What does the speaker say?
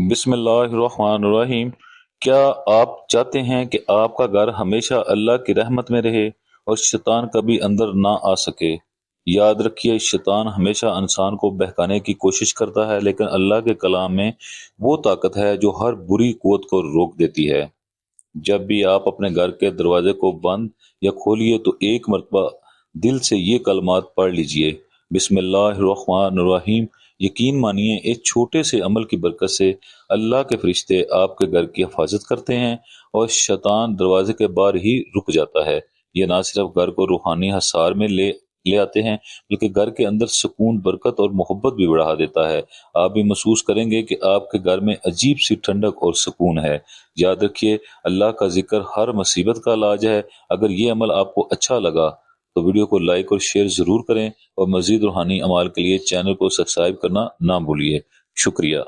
बिस्मिल्लाहिर्रहमानिर्रहीम। क्या आप चाहते हैं कि आपका घर हमेशा अल्लाह की रहमत में रहे और शैतान कभी अंदर ना आ सके? याद रखिए, शैतान हमेशा इंसान को बहकाने की कोशिश करता है, लेकिन अल्लाह के कलाम में वो ताकत है जो हर बुरी कुव्वत को रोक देती है। जब भी आप अपने घर के दरवाजे को बंद या खोलिए तो एक मर्तबा दिल से ये कलमात पढ़ लीजिए, बिस्मिल्लाहिर्रहमानिर्रहीम। यकीन मानिए, एक छोटे से अमल की बरकत से अल्लाह के फरिश्ते आपके घर की हिफाजत करते हैं और शैतान दरवाजे के बाहर ही रुक जाता है। ये ना सिर्फ घर को रूहानी हसार में ले ले आते हैं, बल्कि घर के अंदर सुकून, बरकत और मोहब्बत भी बढ़ा देता है। आप भी महसूस करेंगे कि आपके घर में अजीब सी ठंडक और सुकून है। याद रखिए, अल्लाह का जिक्र हर मुसीबत का इलाज है। अगर ये अमल आपको अच्छा लगा तो वीडियो को लाइक और शेयर जरूर करें और मजीद रूहानी अमाल के लिए चैनल को सब्सक्राइब करना ना भूलिए। शुक्रिया।